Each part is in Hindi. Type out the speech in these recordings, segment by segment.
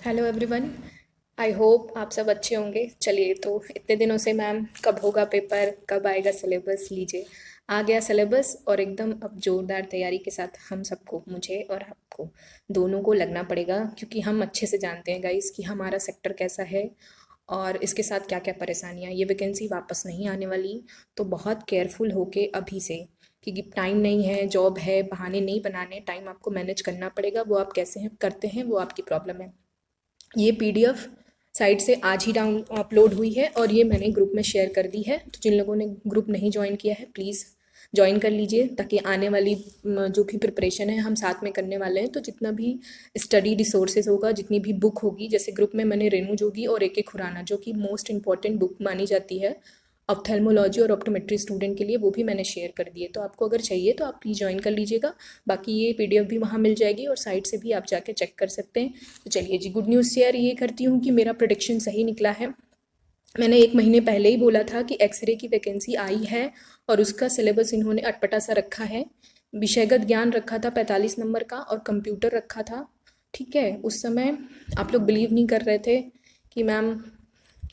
Hello everyone. आई होप आप सब अच्छे होंगे। चलिए, तो इतने दिनों से मैम कब होगा पेपर, कब आएगा सिलेबस, लीजिए आ गया सिलेबस। और एकदम अब जोरदार तैयारी के साथ हम सबको, मुझे और आपको दोनों को लगना पड़ेगा, क्योंकि हम अच्छे से जानते हैं गाइस कि हमारा सेक्टर कैसा है और इसके साथ क्या क्या परेशानियाँ। ये वैकेंसी वापस नहीं आने वाली, तो बहुत केयरफुल होके अभी से, क्योंकि टाइम नहीं है, जॉब है, बहाने नहीं बनाने, टाइम आपको मैनेज करना पड़ेगा। वो आप कैसे करते हैं वो आपकी प्रॉब्लम है। ये पीडीएफ साइट से आज ही डाउन अपलोड हुई है और ये मैंने ग्रुप में शेयर कर दी है। तो जिन लोगों ने ग्रुप नहीं ज्वाइन किया है प्लीज़ ज्वाइन कर लीजिए, ताकि आने वाली जो भी प्रिपरेशन है हम साथ में करने वाले हैं। तो जितना भी स्टडी रिसोर्सेज होगा, जितनी भी बुक होगी, जैसे ग्रुप में मैंने रेनू जोगी और ए के खुराना, जो कि मोस्ट इंपॉर्टेंट बुक मानी जाती है ऑप्थेल्मोलॉजी और ऑप्टोमेट्री स्टूडेंट के लिए, वो भी मैंने शेयर कर दिए। तो आपको अगर चाहिए तो आप प्लीज़ ज्वाइन कर लीजिएगा। बाकी ये पीडीएफ भी वहाँ मिल जाएगी और साइट से भी आप जाके चेक कर सकते हैं। तो चलिए जी, गुड न्यूज़ शेयर ये करती हूँ कि मेरा प्रोडिक्शन सही निकला है। मैंने 1 महीने पहले ही बोला था कि एक्सरे की वैकेंसी आई है और उसका सिलेबस इन्होंने अटपटा सा रखा है। विषयगत ज्ञान रखा था 45 नंबर का और कंप्यूटर रखा था। ठीक है, उस समय आप लोग बिलीव नहीं कर रहे थे कि मैम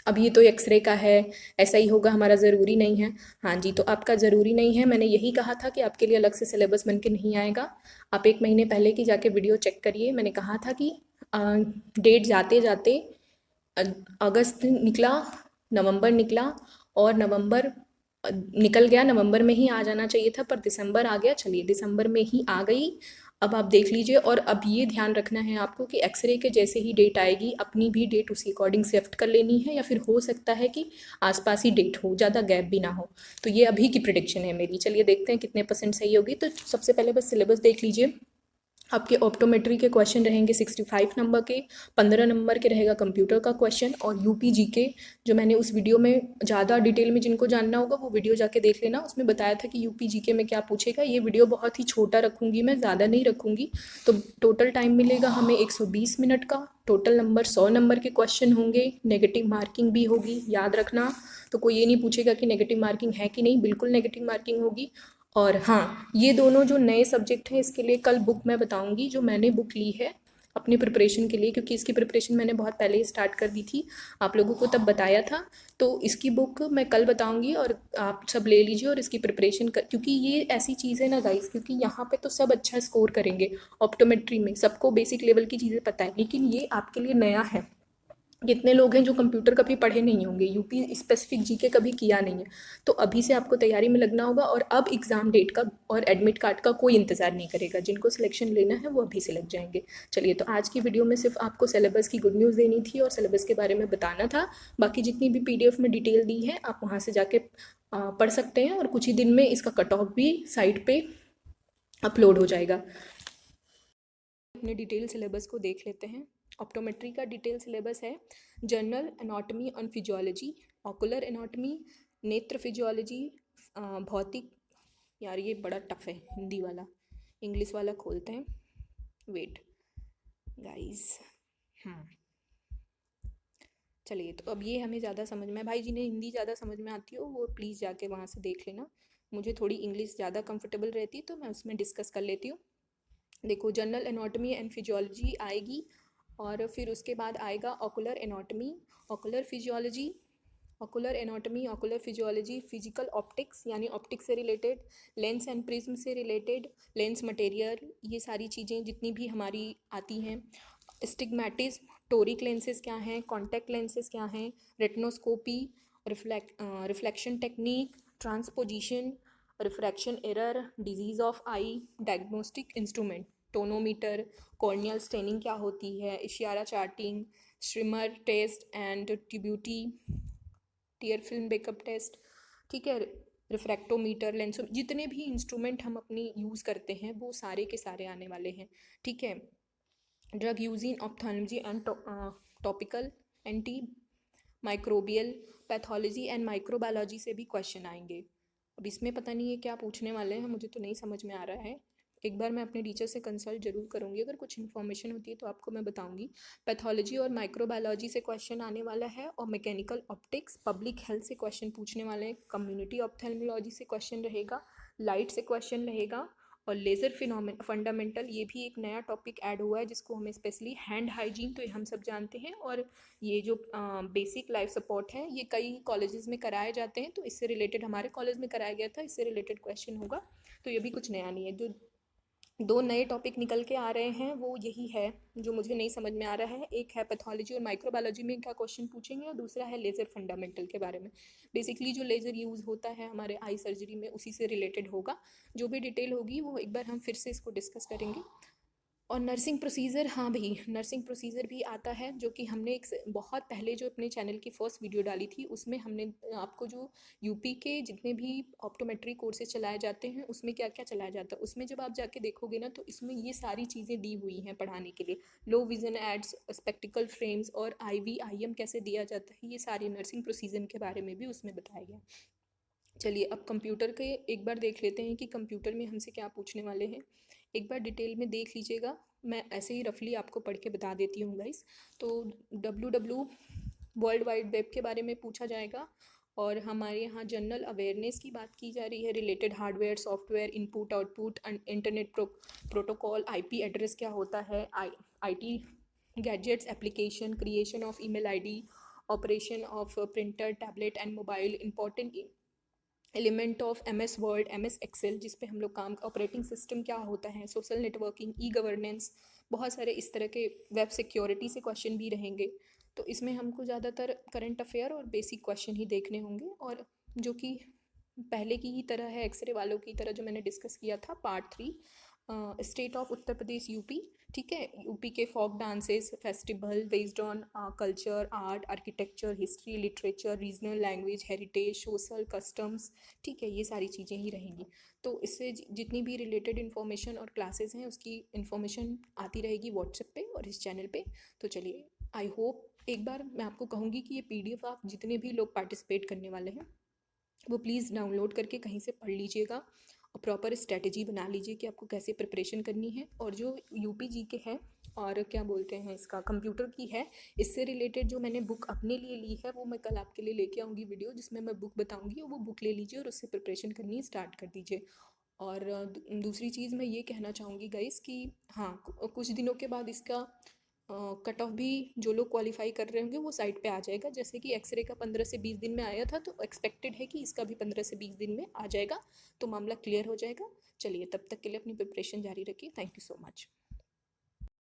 अब ये तो एक्सरे का है, ऐसा ही होगा, हमारा ज़रूरी नहीं है। हाँ जी, तो आपका ज़रूरी नहीं है। मैंने यही कहा था कि आपके लिए अलग से सिलेबस बन के नहीं आएगा। आप 1 महीने पहले की जाके वीडियो चेक करिए। मैंने कहा था कि डेट जाते जाते अगस्त निकला, नवंबर निकला और नवंबर निकल गया। नवंबर में ही आ जाना चाहिए था, पर दिसंबर आ गया। चलिए, दिसंबर में ही आ गई। अब आप देख लीजिए। और अब ये ध्यान रखना है आपको कि एक्सरे के जैसे ही डेट आएगी, अपनी भी डेट उसी अकॉर्डिंग शिफ्ट कर लेनी है, या फिर हो सकता है कि आसपास ही डेट हो, ज़्यादा गैप भी ना हो। तो ये अभी की प्रिडिक्शन है मेरी। चलिए देखते हैं कितने परसेंट सही होगी। तो सबसे पहले बस सिलेबस देख लीजिए। आपके ऑप्टोमेट्री के क्वेश्चन रहेंगे 65 नंबर के, 15 नंबर के रहेगा कंप्यूटर का क्वेश्चन और यूपी जीके, जो मैंने उस वीडियो में ज़्यादा डिटेल में जिनको जानना होगा वो वीडियो जाके देख लेना। उसमें बताया था कि यूपी जीके में क्या पूछेगा। ये वीडियो बहुत ही छोटा रखूँगी, मैं ज़्यादा नहीं रखूँगी। तो टोटल टाइम मिलेगा हमें 120 मिनट का। टोटल नंबर 100 नंबर के क्वेश्चन होंगे। नेगेटिव मार्किंग भी होगी, याद रखना। तो कोई ये नहीं पूछेगा कि नेगेटिव मार्किंग है कि नहीं, बिल्कुल नेगेटिव मार्किंग होगी। और हाँ, ये दोनों जो नए सब्जेक्ट हैं इसके लिए कल बुक मैं बताऊंगी, जो मैंने बुक ली है अपनी प्रिपरेशन के लिए, क्योंकि इसकी प्रिपरेशन मैंने बहुत पहले ही स्टार्ट कर दी थी, आप लोगों को तब बताया था। तो इसकी बुक मैं कल बताऊंगी और आप सब ले लीजिए और इसकी प्रिपरेशन कर, क्योंकि ये ऐसी चीज़ है ना गाइस, क्योंकि यहाँ पे तो सब अच्छा स्कोर करेंगे। ऑप्टोमेट्री में सबको बेसिक लेवल की चीज़ें पता है, लेकिन ये आपके लिए नया है। कितने लोग हैं जो कंप्यूटर कभी पढ़े नहीं होंगे, यूपी स्पेसिफिक जीके कभी किया नहीं है। तो अभी से आपको तैयारी में लगना होगा। और अब एग्ज़ाम डेट का और एडमिट कार्ड का कोई इंतज़ार नहीं करेगा। जिनको सिलेक्शन लेना है वो अभी से लग जाएंगे। चलिए, तो आज की वीडियो में सिर्फ आपको सिलेबस की गुड न्यूज़ देनी थी और सिलेबस के बारे में बताना था। बाकी जितनी भी पीडीएफ में डिटेल दी है आप वहाँ से जाके पढ़ सकते हैं, और कुछ ही दिन में इसका कट ऑफ भी साइट पे अपलोड हो जाएगा। अपने डिटेल सिलेबस को देख लेते हैं। ऑप्टोमेट्री का डिटेल सिलेबस है: general anatomy and physiology, ocular anatomy, नेत्र फिजियोलॉजी, भौतिक। यार ये बड़ा टफ है हिंदी वाला, इंग्लिश वाला खोलते हैं। Wait guys. हाँ, चलिए, तो अब ये हमें ज़्यादा समझ में, भाई जिन्हें हिंदी ज़्यादा समझ में आती हो वो प्लीज़ जाके वहाँ से देख लेना। मुझे थोड़ी इंग्लिश ज़्यादा कंफर्टेबल रहती है तो मैं उसमें डिस्कस कर लेती हूँ। देखो, जनरल एनाटॉमी एंड फिजियोलॉजी आएगी, और फिर उसके बाद आएगा ocular anatomy, ocular physiology, ocular anatomy, ocular physiology, physical optics यानी ऑप्टिक्स से रिलेटेड, लेंस एंड प्रिज्म से रिलेटेड, लेंस मटेरियल, ये सारी चीज़ें जितनी भी हमारी आती हैं। स्टिग्मेटिज्म, टोरिक लेंसेज क्या हैं, कॉन्टैक्ट लेंसेज क्या हैं, retinoscopy, reflection technique, transposition, refraction error, disease of eye, diagnostic instrument, tonometer, corneal staining क्या होती है, Ishihara charting, Schirmer test and TBUT, tear film breakup test. ठीक है, रिफ्रैक्टोमीटर, लेंसो, जितने भी इंस्ट्रूमेंट हम अपनी यूज़ करते हैं वो सारे के सारे आने वाले हैं। ठीक है, drug use in ophthalmology and topical anti microbial pathology and microbiology से भी क्वेश्चन आएंगे। अब इसमें पता नहीं है क्या पूछने वाले हैं, मुझे तो नहीं समझ में आ रहा है। एक बार मैं अपने टीचर से कंसल्ट जरूर करूँगी, अगर कुछ इन्फॉर्मेशन होती है तो आपको मैं बताऊँगी। पैथोलॉजी और माइक्रोबायोलॉजी से क्वेश्चन आने वाला है, और मैकेनिकल ऑप्टिक्स, पब्लिक हेल्थ से क्वेश्चन पूछने वाले हैं, कम्युनिटी ऑप्थेल्मोलॉजी से क्वेश्चन रहेगा, लाइट से क्वेश्चन रहेगा, और लेज़र फिनोमेन फंडामेंटल, ये भी एक नया टॉपिक ऐड हुआ है जिसको हमें स्पेशली हैंड हाइजीन तो ये हम सब जानते हैं, और ये जो बेसिक लाइफ सपोर्ट है ये कई कॉलेजेस में कराए जाते हैं, तो इससे रिलेटेड हमारे कॉलेज में कराया गया था, इससे रिलेटेड क्वेश्चन होगा। तो ये भी कुछ नया नहीं है। जो दो नए टॉपिक निकल के आ रहे हैं वो यही है जो मुझे नहीं समझ में आ रहा है। एक है पैथोलॉजी और माइक्रोबायोलॉजी में क्या क्वेश्चन पूछेंगे, और दूसरा है लेज़र फंडामेंटल के बारे में। बेसिकली जो लेज़र यूज़ होता है हमारे आई सर्जरी में उसी से रिलेटेड होगा। जो भी डिटेल होगी वो एक बार हम फिर से इसको डिस्कस करेंगे। और नर्सिंग प्रोसीजर, हाँ भाई, नर्सिंग प्रोसीजर भी आता है, जो कि हमने एक बहुत पहले जो अपने चैनल की फर्स्ट वीडियो डाली थी उसमें हमने आपको जो यूपी के जितने भी ऑप्टोमेट्री कोर्सेज चलाए जाते हैं उसमें क्या क्या चलाया जाता है, उसमें जब आप जाके देखोगे ना तो इसमें ये सारी चीज़ें दी हुई हैं पढ़ाने के लिए। Low vision aids, spectacle frames, और IVIM कैसे दिया जाता है, ये सारी नर्सिंग प्रोसीजर के बारे में भी उसमें बताया गया। चलिए अब कंप्यूटर के एक बार देख लेते हैं कि कंप्यूटर में हमसे क्या पूछने वाले हैं। एक बार डिटेल में देख लीजिएगा, मैं ऐसे ही रफली आपको पढ़ के बता देती हूँ गाइस। तो WW वर्ल्ड वाइड वेब के बारे में पूछा जाएगा, और हमारे यहाँ जनरल अवेयरनेस की बात की जा रही है, related hardware software input output internet protocol, IP address क्या होता है, IT gadgets, application, creation of email ID, operation of printer, tablet and mobile, important element of MS Word, MS Excel जिस पे हम लोग काम, ऑपरेटिंग सिस्टम क्या होता है, सोशल नेटवर्किंग, गवर्नेंस, बहुत सारे इस तरह के वेब सिक्योरिटी से क्वेश्चन भी रहेंगे। तो इसमें हमको ज़्यादातर करंट अफेयर और बेसिक क्वेश्चन ही देखने होंगे, और जो कि पहले की ही तरह है, एक्सरे वालों की तरह जो मैंने डिस्कस किया था part 3, state of Uttar Pradesh UP. ठीक है, यूपी के folk dances, festival based on culture, art, architecture, history, literature, regional language, heritage, social customs. ठीक है, ये सारी चीज़ें ही रहेंगी। तो इससे जितनी भी रिलेटेड इन्फॉर्मेशन और क्लासेस हैं उसकी इन्फॉर्मेशन आती रहेगी व्हाट्सएप पे और इस चैनल पे। तो चलिए, आई होप, एक बार मैं आपको कहूँगी कि ये PDF आप जितने भी लोग पार्टिसिपेट करने वाले हैं वो प्लीज़ डाउनलोड करके कहीं से पढ़ लीजिएगा, और प्रॉपर स्ट्रैटेजी बना लीजिए कि आपको कैसे प्रिपरेशन करनी है। और जो UP GK है और क्या बोलते हैं इसका कंप्यूटर की है, इससे रिलेटेड जो मैंने बुक अपने लिए ली है वो मैं कल आपके लिए लेके आऊँगी वीडियो, जिसमें मैं बुक बताऊँगी, और वो बुक ले लीजिए और उससे प्रिपरेशन करनी स्टार्ट कर दीजिए। और दूसरी चीज़ मैं ये कहना चाहूँगी गाइस कि हाँ, कुछ दिनों के बाद इसका कट ऑफ भी जो लोग क्वालिफाई कर रहे होंगे वो साइट पे आ जाएगा। जैसे कि एक्सरे का 15 से 20 दिन में आया था, तो एक्सपेक्टेड है कि इसका भी 15 से 20 दिन में आ जाएगा, तो मामला क्लियर हो जाएगा। चलिए, तब तक के लिए अपनी प्रिपरेशन जारी रखिए। Thank you so much.